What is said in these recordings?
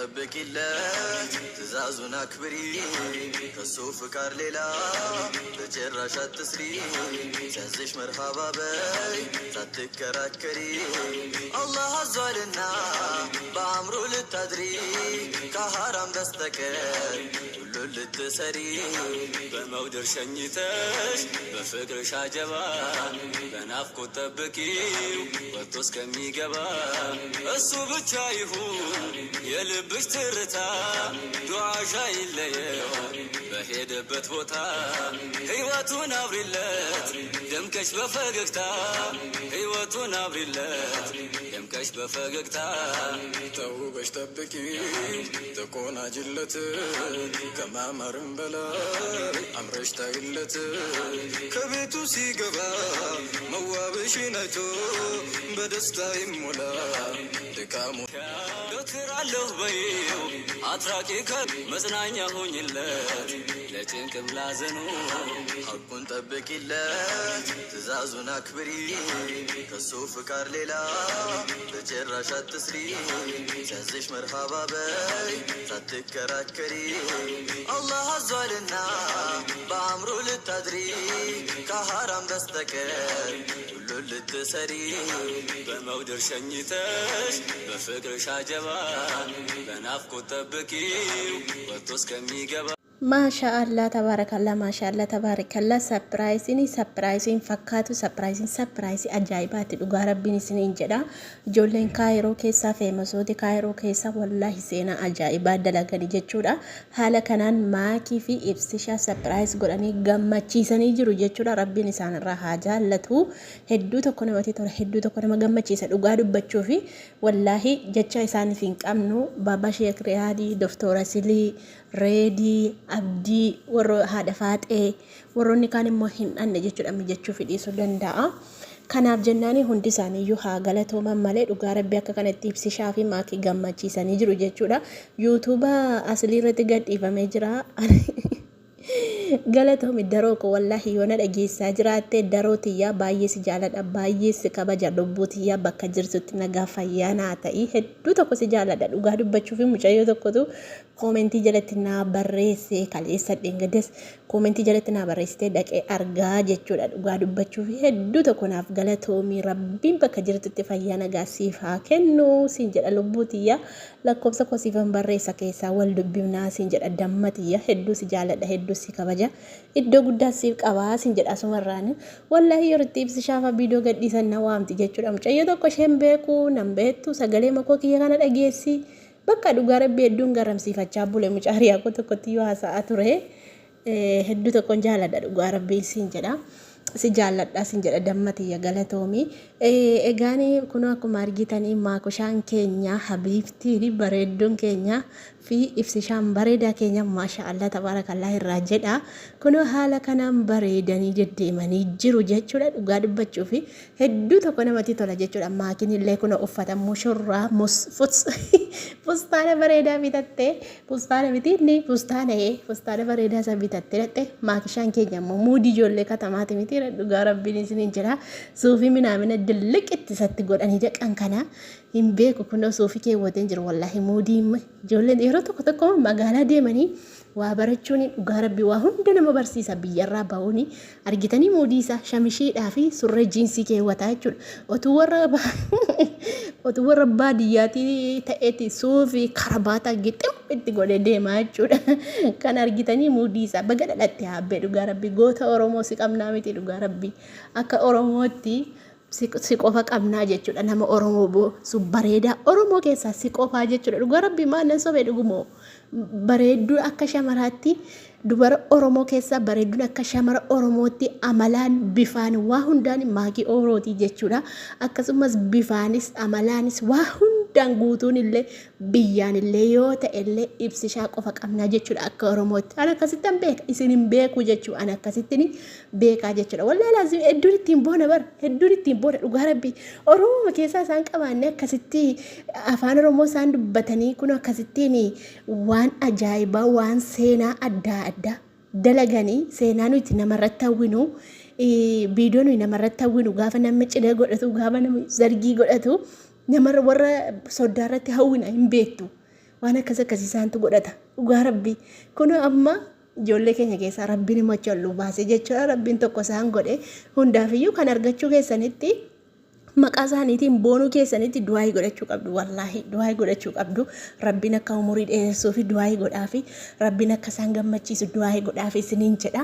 ጠብቂለት ትእዛዙን አክብሪ ከሱ ፍቃድ ሌላ በጭራሽ አትስሪ ሲያዝሽ መርሃባ በይ ሳትከራከሪ አላህ አዟልና በአእምሮ ልታድሪ ከሐራም በስተቀር ሁሉን ልትሰሪ በመውደር ሸኝተሽ በፍቅርሽ አጀባ በናፍቆት ጠብቂው ወጥቶ እስከሚገባ እሱ ብቻ ይሁን የልብሽ ትርታ ዱዓሽ አይለየው በሄደበት ቦታ ሕይወቱን አብሪለት ደምቀሽ በፈገግታ ሕይወቱን አብሪለት ደምቀሽ በፈገግታ ተውበሽ ጠብቂው ተቆናጅለት ከማማርም በላይ አምረሽ ታይለት ከቤቱ ሲገባ መዋብሽን አይቶ በደስታ ይሞላ ድካሙ ዶክራለሁ በይው አትራቂ ከመጽናኛ ሆኝለት ለጭንቅም ላዘኑ ሐቁን ጠብቂለት ትእዛዙን አክብሪ ከሱ ፍቃድ ሌላ በጭራሽ አትስሪ ሲያዝሽ መርሃባ በይ ሳትከራከሪ አላህ አዟልና በአእምሮ ልታድሪ ከሐራም በስተቀር ሁሉን ልትሰሪ በመውደር ሸኝተሽ በፍቅርሽ አጀባ በናፍቆት ጠብቂው ወጥቶ እስከሚገባ ማሻአላ ተባረከላ ሰርፕራይዚን fakkaatu ሰርፕራይዚin ajaa'ibaati dhugaa rabbiin isiniin jedha ijoolleen kaayiroo keessaa feemasooti kaayiroo keessa wallahi seenaa ajaa'ibaa dalaganii jechuudha haala kanaan maakii fi ibsishaa ሰርፕራይዝ godhanii gammachiisanii jiru jechuudha rabbiin isaanirraa haa jaallatu hedduu tokko namatti tola hedduu tokko nama gammachiisa dhugaa dubbachuu fi wallahi jecha isaaniif hin qabnu baaba sheek riyaadii doktora silii reedii abdii warro haadha faaxee warroonni kaan immoo hin dhanne jechuudha mijachuu fidhiisuu danda'a. Kanaaf jennaani hundi isaaniiyyuu haa galatooman malee dhugaa rabbii akka kanatti ibsishaa fi maakii gammachiisanii jiru jechuudha. yuutuuba aslii irratti gadhiifamee jira. galatoomi daroo ko wallahi yoona dhageessaa jiraatte daroo tiyyaa baay'ee si jaaladha baay'ee si kabaja lubbuu tiyyaa bakka jirtutti nagaa fayyaa naa ta'ii hedduu tokko si jaaladha dhugaa dubbachuu fi mucayyoo tokkotu koomentii jalatti naa barreesse kaleessa dheengaddes koomentii jalatti naa barreessitee dhaqee argaa jechuudha dhugaa dubbachuu fi hedduu tokko naaf galatoomi rabbiin bakka jirtutti fayyaa nagaa siif haa kennu siin jedha lubbuu tiyyaa lakkoofsa kosiifan barreessa keessaa wal dubbifnaa siin jedha damma tiyyaa hedduu si jaaladha hedduu si kabaja iddoo guddaa siif qabaa siin jedha asumarraan wallahi yeroo itti ibsishaafa viidiyoo gadhiisan na waamti jechuudha mucayyoo tokko isheen beeku nan beektu sagalee makoo kiyya kana dhageessi bakka dhugaa rabbii hedduun garamsiifachaa bule mucaariyaa ko tokkotti yoo haasa'aa ture hedduu tokkon jaaladha dhugaa rabbii siin jedha si jaaladha siin jedha dammatiyya galatoomi egaani kun akkuma argitanii maakushaan keenya habiibtii bareedduun keenya fi ibsishaan bareedaa keenya maashaallah tabarakallah irraa jedha kun haala kanaan bareedanii deddeemanii jiru jechuudha dhugaa dubbachuu fi hedduu tokko namatti tola jechuudha maakiin illee kun uffata mushurraa fustaana bareedaa bitatte fustaana mitiinni fustaana bareedaa isa bitatte dhatte maakishaan keenya immoo muudii ijoollee katamaati miti dhugaa rabbiin isiniin jira suufii minaamina dilliqitti isatti godhanii dhaqan kana hin beeku kun suufii keewwateen jiru wallahi muudii ijoolleen yeroo tokko magaalaa deemanii waa barachuun dhugaa rabbii waa hunda nama barsiisa biyyarraa ba'uuni argitanii muudii isaa shamishiidhaa fi surree jiinsii keewwataa jechuudha otuu warra baadiyyaatii ta'eeti suufii karabaataa gixxim itti godhee deemaa jechuudha kan argitanii muudii isaa baga dhalatte haabbee dhugaa rabbii goota oromoo si qabnaa miti dhugaa rabbii akka oromootti si qofa qabnaa jechuudha nama oromoo bareedaa oromoo keessaa si qofaa jechuudha dhugaa rabbii maanan sobee dhugumoo bareedduu akka shamaraatti dubara oromoo keessaa bareedduun akka shamara oromootti amalaan bifaan waa hundaan maakii orootii jechuudha akkasumas bifaanis amalaanis waa hundaan guutuun illee biyyaan illee yoo ta'e illee ibsishaa qofa qabnaa jechuudha akka oromootti ana akkasittan beeka isin hin beeku jechuudha ana akkasittin beekaa jechuudha wallahi laazim hedduun ittiin boona bar hedduun ittiin boona dhugaa rabbii oromoo keessaa isaan qabaanne akkasitti afaan oromoo isaan dubbatanii kun akkasittiin waan ajaa'ibaa waan seenaa adda dalaganii seenaa nuti namarratti hawwinu viidiyoo nuti namarratti hawwinu gaafa namni cidha godhatu gaafa namni zargii godhatu namarra warra soddaarratti hawwina hin beektu waan akkasii isaantu godhata dhugaa rabbii kun amma ijoollee keenya keessaa rabbiin immoo calluu baase jechuudha rabbiin tokko isaan godhe hundaafiyyuu kan argachuu keessanitti maqaa isaaniitiin boonuu keessanitti du'aa godhachuu qabdu wallaahi du'aa godhachuu qabdu rabbiin akka umurii dheeressuu fi du'aa godhaa fi rabbiin akka isaan gammachiisu du'aa godhaa fi isiniin jedha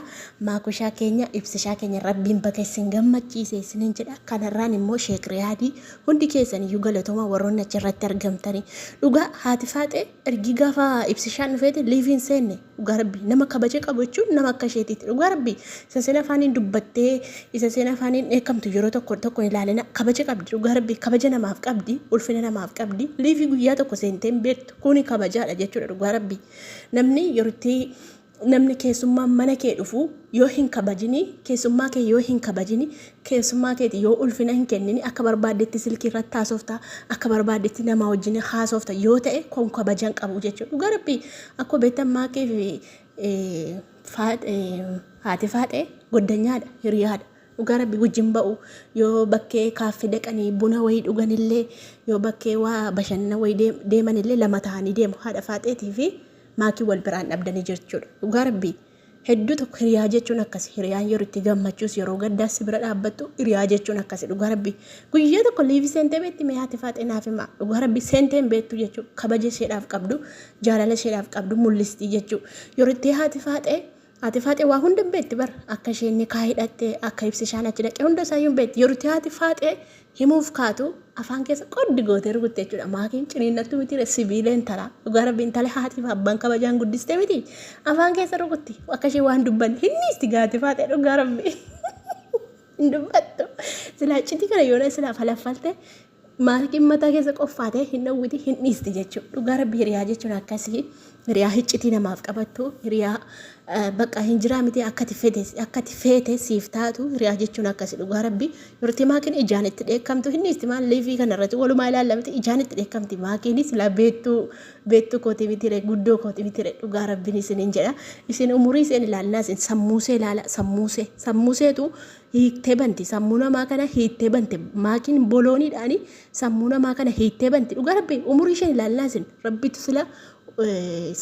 maakushaa keenya ibsishaa keenya rabbiin bakka isin gammachiise isiniin jedha kanarraan immoo Sheek Riyaadii hundi keessaniyyuu galatooma warroonni achirratti argamtanii dhugaa haati faaxee ergi gaafa ibsishaan dhufeete liiviin seenne dhugaa rabbii nama kabaja qabu jechuun nama akka isheetiiti dhugaa rabbii isa seen afaaniin dubbattee isa seen afaaniin eekamtu yeroo tokko ilaalina kabaja qabdi dhugaa rabbii kabaja namaaf qabdi ulfina namaaf qabdi liifi guyyaa tokko seenteen beektu kuni kabajaadha jechuudha dhugaa rabbii namni keessummaa mana kee dhufu yoo hin kabajini keessummaa kee yoo hin kabajini keessummaa keeti yoo ulfina hin kennini akka barbaaddetti silkii irratti haasofta akka barbaaddetti nama wajjin haasofta yoo ta'e kun kabajaan qabu jechuudha dhugaa rabbii akka beektamaa kee haati faaxee goddanyaadha hiriyaadha dhugaa rabbii wajjin ba'u yoo bakkee kaaffee dhaqanii buna wayii dhuganillee yoo bakkee waa bashannana wayii deemanillee lama ta'anii deemu haadha faaxeetii fi maakii wal biraan dhabdanii jechuudha dhugaa rabbii hedduu tokko hiriyaa jechuun akkasi hiriyaan yeroo itti gammachuus yeroo gaddaas bira dhaabbattu hiriyaa jechuun akkasi dhugaa rabbii guyyaa tokko liivi seentee beetti mee haati faaxee naaf himaa dhugaa rabbii seenteen beektu jechuudha kabaja isheedhaaf qabdu jaalala isheedhaaf qabdu mul'istii jechuudha yeroo itti haati faaxee waa hunda beekti bar akka isheen kaa hidhattee akka ibsishaan achi dhaqee hunda isaayyuu beekti yeroo itti haati faaxee himuuf kaatu afaan keessa qoddi gootee rukutte jechuudha maakiin ciniinnattu miti sibiileen tala dhugaa rabbiin tala haatiif abbaan kabajaan guddiste miti afaan keessa rukutti akka ishee waan dubbanne hinni isti gaati faaxee dhugaa rabbii hin dubbattu silaa citii kana yoona silaa falaffalte maakiin mataa keessa qoffaatee hin dhawwiti hin dhiisti jechuudha dhugaa rabbii hiriyaa jechuun akkasii hiriyaa hiccitii namaaf qabattu hiriyaa bakka hin jiraa miti akkati feete siif taatu hiriyaa jechuun akkasii dhugaa rabbii yeroo maakiin ijaan itti dheekkamtu hin dhiisti maal liifii kanarratti walumaa ilaallamti ijaan itti dheekkamti maakiin silaa beettuu kooti mitire guddoo kooti mitire dhugaa rabbiin isiniin jedha isin umurii isheen ilaalnaa isin sammuusee ilaala sammuuseetu hiiktee banti sammuu namaa kana hiiktee banti maakiin bolooniidhaani sammuu namaa kana hiiktee banti dhugaa rabbii umurii isheen ilaalnaa isin rabbitu sila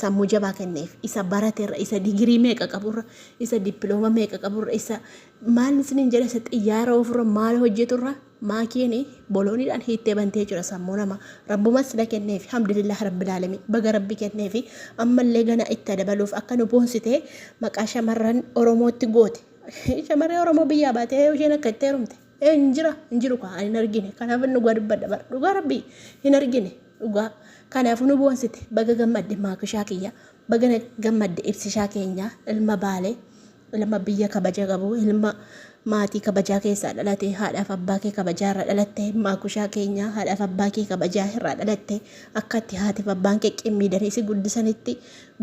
sammuu jabaa kenneef isa barateerra isa digirii meeqa qaburra isa dippiloomaa meeqa qaburra isa maal isiniin jedha isa xiyyaara ofirra maal hojjeturra maakiin bolooniidhaan hiittee bantee jira sammuu nama rabbumas sila kenneef alhamdulillah rabbil alamin baga rabbi kenneef ammallee gana itti dabaluuf akka nu boonsitee maqaa shamarran oromootti goote shamarree oromoo biyyaa baatee isheen akka itti heerumte hin jiru kaa hin argine kanaaf nu dubbadha dhugaa rabbii hin argine dhugaa kanaaf nu boonsite baga gammadde maakushaa kiyya baga gammadde ibsishaa keenya ilma baalee ilma biyya kabaja qabu ilma maatii kabajaa keessaa dhalate haadhaaf abbaa kee kabajaa irraa dhalatte maakushaa keenya haadhaaf abbaa kee kabajaa irraa dhalatte akkatti haatiif abbaan kee qimmiidanii si guddisanitti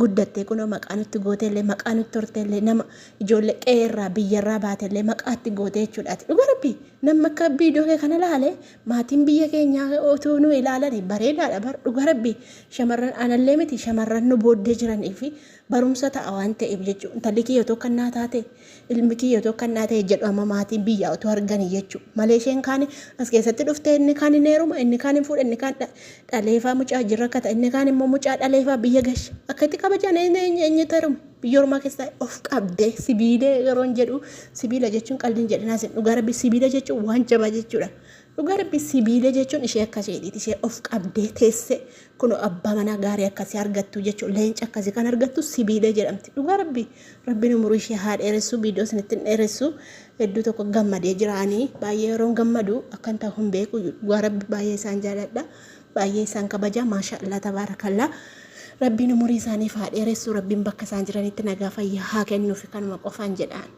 guddatte kunoo maqaa nutti gooteellee maqaa nutti horteellee nama ijoollee qeerraa biyyarraa baatellee maqaatti gootee jechuudhaati dhugaa rabbii namni akka viidiyoo kee kana ilaale maatiin biyya keenyaa otoo nu ilaalanii bareedaadha bar dhugaa rabbii shamarran anallee miti shamarran nu booddee jiranii fi barumsa ta'a waan ta'eef jechuudha intalli kiyya tokko kannaa taate ilmi kiyya tokko kannaa ta'e jedhu amma maatiin biyyaa otoo arganii jechuudha malee isheen kaani as keessatti dhuftee inni kaan hin heeruma inni kaan hin fuudha inni kaan dhaleefaa mucaa jirra kata inni kaan immoo mucaa dhaleefaa biyya gasha akkatti kabajaan eenyu tarume biyya ormaa keessaa of qabdee sibiilee yeroo jedhu sibiila jechuun qalbiin jedhanaas dhugaa rabbii sibiila jechuun waan jabaa jechuudha dhugaa rabbii sibiila jechuun ishee akka isheedhiiti ishee of qabdee teesse kun abbaa manaa gaarii akkasii argattu jechuun leenca akkasii kan argattu sibiila jedhamti dhugaa rabbii rabbiin umurii ishee haa dheeressu viidiyoo isinitti dheeressu hedduu tokko gammadee jiraanii baay'ee yeroo gammadu akkan ta'u hin beeku dhugaa rabbii baay'ee isaan jaaladha baay'ee isaan kabaja maashaallah tabaarakallaa rabbiin umurii isaaniif haa dheeressu rabbiin bakka isaan jiranitti nagaa fayyaa haa kennuuf kanuma qofaan jedhaan